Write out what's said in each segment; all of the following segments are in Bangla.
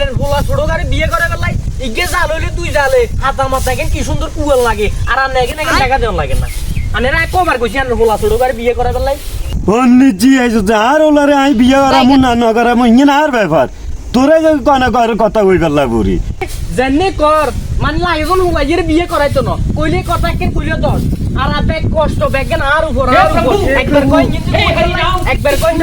আনের হোলা ছোট গাড়ি বিয়ে করে বেলাই ইগে জাল হইলে তুই জালে হাতা মাথা কেন কি সুন্দর কুয়াল লাগে আর আনে এখানে টাকা দেওয়া লাগে না আনের কবার কইছি আনের হোলা ছোট গাড়ি বিয়ে করে বেলাই অন্যজি আইছো আর ওলারে আই বিয়ে করামু না না করামু ইয়ে আর ব্যাপার তোরা যে কোনা কর কথা কই গেলা বুড়ি জানি কর মানে লাগজন হুলাইয়ের বিয়ে করাইতো না কইলে কথা কেন কইলে দশ আর আবেগ কষ্ট বেগেন আর উপর একবার কই কিন্তু একবার কই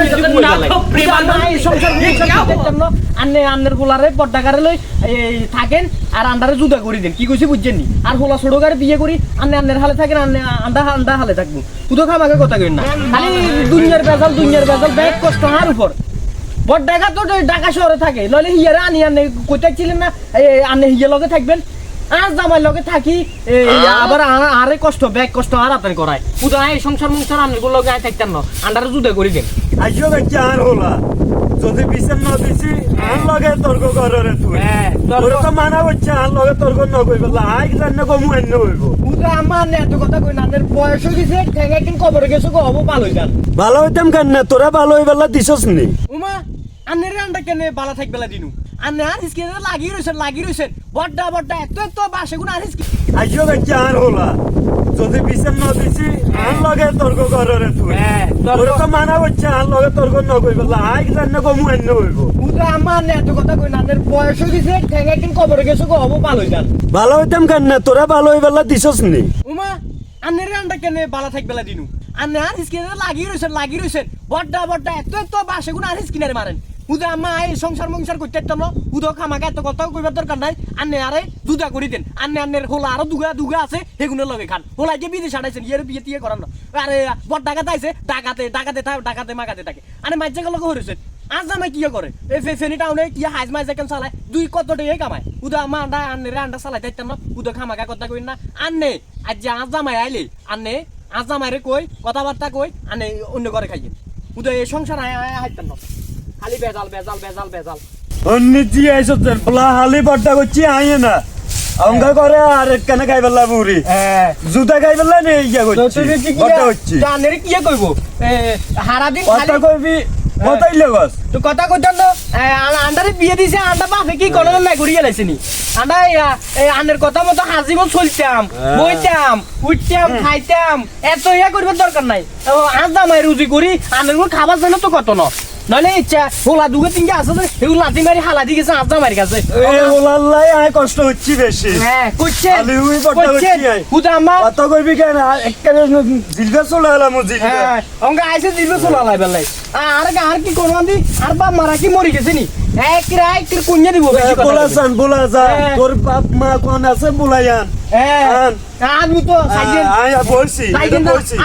এই সংসার দেখতাম আন্নে আন্নের হোলারে পর্দাকারে লই এই থাকেন আর আন্ডারে জুদা করে দেন কি কইছি বুঝছেন নি আর হোলা ছোট গারে বিয়ে করি আন্নে আন্নের হালে থাকেন আন্নে আন্ডা হালে থাকবো তুই খামাকে কথা কইন না খালি দুনিয়ার বেজাল বেগ কষ্ট আর উপর বড় টাকা তো ঢাকা শহরে থাকে নইলে হিয়ারে আনি আনে কোথায় ছিলেন না আনে হিয়ার লগে থাকবেন আর জামাই লগে থাকি আবার আরে কষ্ট ব্যাগ কষ্ট আর আপনি করায় উদা এই সংসার মুংসার আমি লগে আই থাকতেন না আন্ডারে জুদা করে দেন আইছো গেছে আর হোলা যদি বিচার না দিছি আর লগে তর্ক কররে তুই তোর তো মানা হচ্ছে আর লগে তর্ক না কই বলা আই জান না কমু এন্ন হইব উদা আমার না এত কথা কই না আনের বয়স হইছে ঠেঙ্গা কিন কবরে গেছে গো হবো ভালো হই যান ভালো হইতাম কেন না তোরা ভালো হইবেলা দিছস নি উমা আনের আন্ডা কেনে বালা থাকবেলা দিনু আনে আর হিসকে লাগি রইছেন বড়টা এত বাসে গুণ আর হিসকে আইছো গেছে আর হোলা যদি বিচার না দিছি আর লগে তর্ক কররে তুই তোর তো মানা হচ্ছে আর লগে তর্ক না কই বলা আই জান না কমু এন্ন হইব উদা আমার না এত কথা কই না আনের বয়স হইছে ঠেঙ্গা কিন কবরে গেছে গো হবো ভালো হই যান ভালো হইতাম কেন না তোরা ভালো হইবেলা দিছস নি উমা আনের আন্ডা কেনে বালা থাকবেলা দিনু আনে আর হিসকে লাগি রইছেন বড়টা এত বাসে গুণ আর হিসকিনারে মারেন উদা আম্মা এই সংসার করতে না উদা খামাকে এত কথা কইবার দরকার নাই আন্নে আরে দুধা করে দেন আন্নের হোলা আরো দুগা আছে সেগুলো লগে খান হোলা যে বিদেশ আড়াইছেন ইয়ের বিয়ে টিয়ে করান না আরে বড় ডাকাতে আইছে ডাকাতে মাকাতে থাকে আরে মাইজে গেল হয়েছে আজ জামাই কি করে এই ফেনি টাউনে কি হাইজ মাইজে কেন চালায় দুই কত টাকা কামায় উদা আম্মা আন্ডা চালাই থাকতাম না উদা খামাকা কথা কই না আন্নে আজ যে আজ জামাই আইলে আন্নে আজ জামাইরে কই কথাবার্তা কই আন্নে অন্য ঘরে খাইয়ে উদা এই সংসার হাইতাম না খালি বেজাল অন্যজি আইছো বলা হালি বড়টা করছি আইয়ে না অঙ্কা করে আর কেন খাইবেলা বুড়ি জুতা খাইবেলা নে ইয়া করছি বড়টা হচ্ছে জানেরে কি কইবো হারা দিন কথা কইবি কথাইলে বাস তো কথা কইতাম না আন্ডারে বিয়ে দিছে আন্ডা বাপে কি করে না ঘুরিয়ে লাইছিনি আন্ডা আন্ডার কথা মতো হাজিবন চলতাম বইতাম উঠতাম খাইতাম এত ইয়া করবার দরকার নাই আজ জামাই রুজি করি আন্ডার খাবার জন্য তো কত না নইলে ইচ্ছা হোলা দুগে তিনটা আছে যে এগুলো লাঠি মারি হালা দি গেছে আজা মারি গেছে হোলাল্লাই আয় কষ্ট হচ্ছে বেশি হ্যাঁ কইছে আলি হুই বড়টা হচ্ছে হুদা আম্মা কত কইবি কেন একখানে জিলবা চলে এলাম জিলবা হ্যাঁ অঙ্গা আইছে জিলবা চলে আলাই বেলাই আর কি করব আমি আর বাপ মারা কি মরি গেছে নি এক কুঞ্জা দিব বেশি কথা বলা যা তোর বাপ মা কোন আছে বলায়ান হ্যাঁ আমি তো সাইকেল আয় বলছি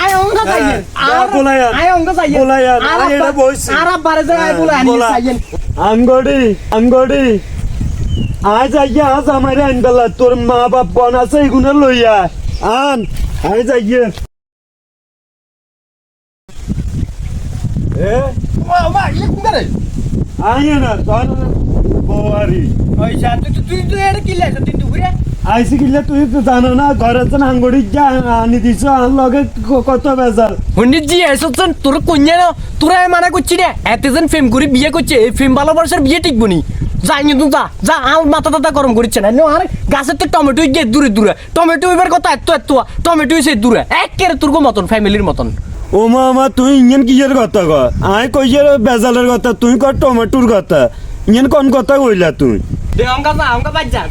আয় অঙ্গা সাইকেল আর বলায়ান আয় অঙ্গা সাইকেল বলায়ান আয় এটা বলছি আর বারে যায় বলায়ান সাইকেল আমগড়ি আজ আইয়া আজ আমারে আনবেলা তোর মা বাপ কোন আছে এগুলো লইয়া আজ আইয়া মা ইয়ে কুঙ্গারে আইয়া না তোর বউয়ারি ওই যা তুই এর কি লাইছ তুই ঘুরে আইসি কিলে তুই তো জানো না ঘরের আঙ্গুড়ি যা আনি দিছ আর লগে কত বেজাল পণ্ডিত জি এসেছেন তোর কন্যা না তোরা মানা করছি রে এতজন ফেম করে বিয়ে করছে এই ফেম ভালোবাসার বিয়ে টিকবো নি যাই কিন্তু যা আর মাথা টাথা গরম করছে না আর গাছের তো টমেটো গিয়ে দূরে টমেটো এবার কথা এত টমেটো সে দূরে একের তোর মতন ফ্যামিলির মতন ও মামা তুই ইঞ্জেন কিয়ের কথা ক আয় কইছে বেজালের কথা তুই কর টমেটোর কথা ইঞ্জেন কোন কথা কইলা তুই দে অঙ্কা বাজ যা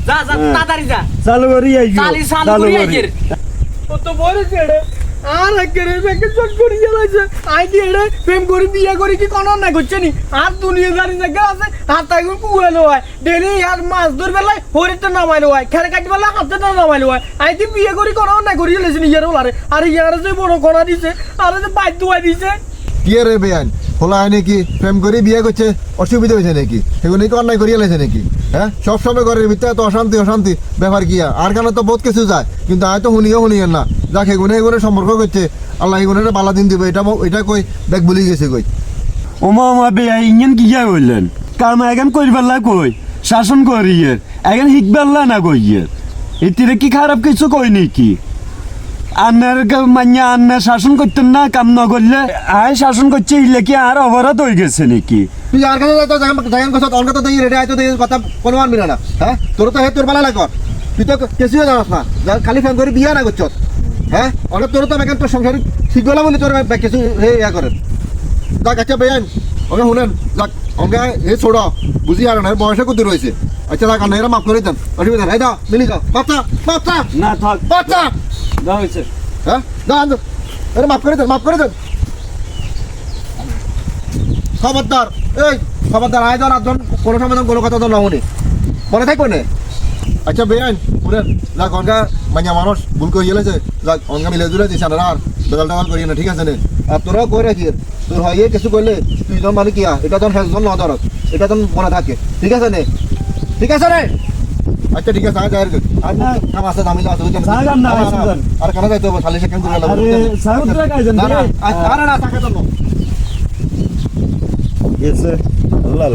তাড়াতাড়ি যা চালু করি আইও চালু করি কত বড় ছেড়ে আর একেরে বেকে চট করে জ্বালাইছে আই দি এড়ে প্রেম করে বিয়ে করে কি কোন না করছে নি আর দুনিয়া জানি জায়গা আছে হাত তাইগুন কুয়ালো হয় ডেলি আর মাছ ধর বেলায় হরিতে নামাইলো হয় খেরে কাটি বেলা হাতে না নামাইলো হয় আই দি বিয়ে করে কোন না করি জ্বালাইছে নিজের ওলারে আর ইয়ার যে বড় করা দিছে আর যে বাইর দুয়া দিছে কি রে বেয়ান হোলা হয় নাকি প্রেম করে বিয়ে করছে অসুবিধা হয়েছে নাকি এগুলো নাকি অন্যায় করিয়া লাইছে নাকি হ্যাঁ সবসময় ঘরের ভিতরে এত অশান্তি ব্যাপার কি আর কেন তো বহুত কিছু যায় কিন্তু আমি তো শুনিয়েন না যাক এগুনে সম্পর্ক করছে আল্লাহ এগুনের বালা দিন দিবে এটা কই দেখ বলি গেছে কই ও মামা বেয়া ইঞ্জেন কিয়া কইলেন কাম এখন কইবেলা কই শাসন করিয়ে এখন হিকবেলা না কইয়ে এটিরে কি খারাপ কিছু কই নাকি আন্নার মাইয়া আন্না শাসন করতেন না কাম না করলে আয় শাসন করছে ইলে কি আর অবরোধ হয়ে গেছে নাকি তুই আর কাছে তো জায়গা কথা অন্য তো দেখি রেডি আইতো দেখি কথা কোনো মানবি না হ্যাঁ তোর তো হে তোর বালা লাগর তুই তো কিছুই জানাস না খালি ফ্যান করে বিয়া না করছ হ্যাঁ অনেক তোর তো বেকার তোর সংসার ঠিক গলা বলে তোর কিছু হে ইয়া করেন যাক আচ্ছা বেআইন ওকে শুনেন যাক ওকে হে ছোড় বুঝি আর না বয়সে কত রয়েছে আচ্ছা যাক আন্না এরা মাফ করে দেন অসুবিধা নাই দাও মিলি যাও বাচ্চা বাচ্চা না থাক বাচ্চা যা হয়েছে হ্যাঁ দাঁড়ান এরা মাফ করে দেন খবরদার এই খবরদার আয় ধর আধজন কোনো সমাধান কোনো কথা তো নমনি মনে থাকবে না আচ্ছা বেআইন শুনেন যাক অনকা মাইয়া মানুষ ভুল করে গেলেছে যাক অনকা মিলে জুলে দিস আর বেদাল টাল করিয়ে না ঠিক আছে না আর তোরাও করে রাখি তোর হয় কিছু করলে তুই যখন মানে কিয়া এটা তোর হেলজন ন ধরত এটা তোর মনে থাকে ঠিক আছে নে ঠিক আছে রে আচ্ছা ঠিক আছে আয় আর কাম আছে দামি আছে আর কেন যাইতে হবে খালি সেখান করে আরে সাউন্ডটা কাইছেন না আরে না টাকা তো গেছে আল্লাহ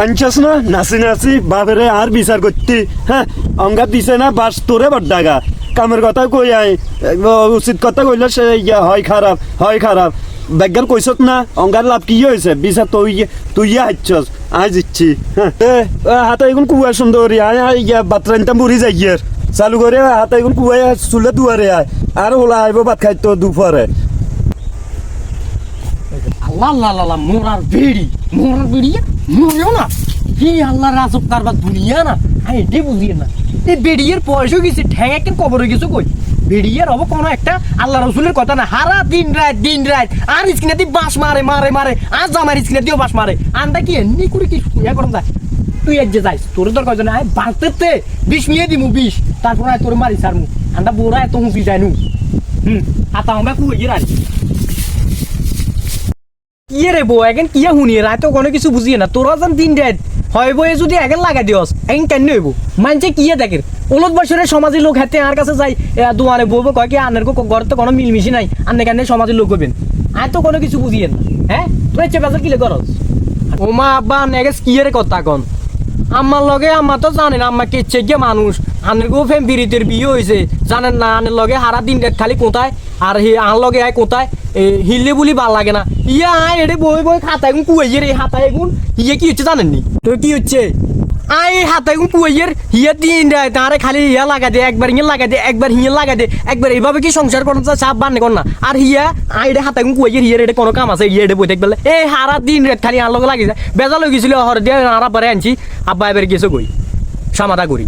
আনছাস না নাচি নাচি বাপেরে আর বিচার করতে হ্যাঁ অঙ্গা দিছে না বাস তোরে বড্ডাগা কামের কথা কই আই উচিত কথা কইলে সে হয় খারাপ বেজ্ঞান কইছত না অঙ্গার লাভ কি হয়েছে বিচার তুই হাইছস আই জিচ্ছি হ্যাঁ হাতে এখন কুয়া সুন্দরী আয় বাতরাইনতাম বুড়ি যাই গিয়ে চালু করে হাতে এখন কুয়া চুলে দুয়ারে আয় আর ওলা আইব ভাত খাইতো দুপুরে আল্লাহ আল্লাহ আল্লাহ মোরার বেড়ি মরিও না এই আল্লাহ রাজব কারবার দুনিয়া না আমি এটাই বুঝিয়ে না এই বেড়িয়ের পয়সা গেছে ঠ্যাং একটা কবর হয়ে গেছে কই বেড়িয়ের হবো কোনো একটা আল্লাহ রসুলের কথা না হারা দিন রাত আর স্ক্রিনে দিয়ে বাস মারে আর জামার স্ক্রিনে দিয়েও বাস মারে আনটা কি এমনি করে কি ইয়া করুন যায় তুই এক যে যাইস তোর তোর কয়জন আয় বাঁচতে 20 নিয়ে দিমু 20 তারপর আয় তোর মারি সারমু আনটা বোরা এত হুঁকি যায় নু হাতা আমরা কুয়ে গিয়ে রাখি কিয়ে রে বউ এখন কিয়া শুনিয়ে রায় তো কোনো কিছু বুঝিয়ে না তোরা যেন দিন রাত হয় বয়ে যদি এখন লাগা দিওস এখন কেন হইব মানছে কিয়ে দেখের ওলট বছরের সমাজের লোক হাতে আর কাছে যাই দোয়ানে বলবো কয় কি আনের ঘরে তো কোনো মিলমিশি নাই আন্নে কেন সমাজের লোক হবেন আর তো কোনো কিছু বুঝিয়ে না হ্যাঁ তুই চেপে কিলে করস ও মা আব্বা নেগেস কিয়ের কথা কন আমার লগে আমার তো জানেন আমার কেচ্ছে গিয়ে মানুষ আনের গো ফেম বিরিতের বিয়ে হয়েছে জানেন না আনের লগে হারা দিন রাত খালি কোথায় আর আন লগে আয় কোথায় হিললে বলি ভাল লাগে না ইয়া আয় এডে বই খাতায় গুন কুয়াইয়ের এই হাতায় গুন ইয়ে কি হচ্ছে জানেননি তো কি হচ্ছে আয় হাতায় গুন কুয়াইয়ের হিয়া দিন রাত তারে খালি হিয়া লাগা দে একবার হিয়া লাগা দে একবার হিয়া লাগা দে একবার এইভাবে কি সংসার করতে চাপ বান্নে কর না আর হিয়া আয় এডে হাতায় গুন কুয়াইয়ের হিয়ার এডে কোনো কাম আছে ইয়ে এডে বই দেখবে এই হারা দিন রাত খালি আন লগে লাগি যায় বেজাল হয়ে গেছিল হর দিয়ে আরা পরে আনছি আব্বা এবার গেছে কই সামাদা করি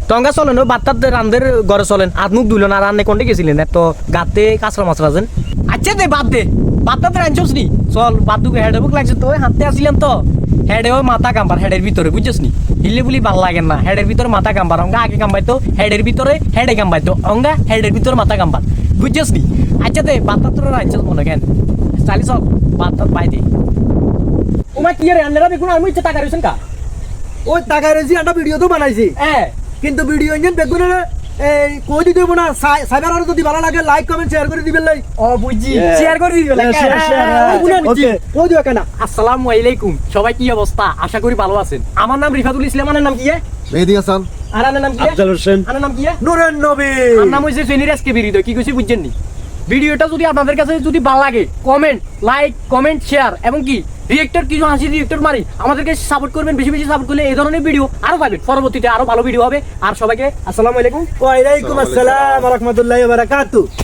টঙ্গা চলেন ও বাত্তার রান্ধের ঘরে চলেন হাত মুখ ধুলেন আর রান্নে কোনটা গেছিলেন তো গাতে কাঁচরা মাছরা আছেন আচ্ছা দে বাদ দে বাত্তাতে রাঁধছস নি চল বাদ দুকে হেডে বুক লাগছে তো হাতে আসিলেন তো হেডে ওই মাথা কাম্বার হেডের ভিতরে বুঝছিস নি হিলে বলি ভাল লাগে না হেডের ভিতরে মাথা কাম্বার অঙ্গা আগে কাম্বাইতো হেডের ভিতরে হেডে কাম্বাইতো অঙ্গা হেডের ভিতরে মাথা কাম্বার বুঝছিস নি আচ্ছা দে বাত্তার তোরা রাঁধছস মনে কেন চালি চল বাত্তার পাই দে ওমা কি রে আন্নারা দেখুন আমি ইচ্ছা টাকা রয়েছেন কা ওই টাকা রেজি একটা ভিডিও তো বানাইছি হ্যাঁ কিন্তু ভিডিও ইঞ্জিন দেখুন এই কই দিতে হইব না সাইবার আর যদি ভালো লাগে লাইক কমেন্ট শেয়ার করে দিবেন লাই ও বুঝছি শেয়ার করে দিবেন ওকে কই দিও কেন আসসালামু আলাইকুম সবাই কি অবস্থা আশা করি ভালো আছেন আমার নাম রিফাতুল ইসলাম আনার নাম কি মেহেদি হাসান আর আনার নাম কি আফজাল হোসেন আনার নাম কি নূরের নবী আর নাম হইছে ফেনির আজকে ভিডিও কি কইছি বুঝছেন নি ভিডিওটা যদি আপনাদের কাছে যদি ভালো লাগে কমেন্ট শেয়ার এবং কি রিয়েক্টর কিছু হাসি রিয়েক্টর মারি আমাদেরকে সাপোর্ট করবেন বেশি সাপোর্ট করলে এই ধরনের ভিডিও আরো পাবেন পরবর্তীতে আরো ভালো ভিডিও হবে আর সবাইকে আসসালামু আলাইকুম ওয়া আলাইকুম আসসালাম ওয়া রাহমাতুল্লাহি ওয়া বারাকাতুহু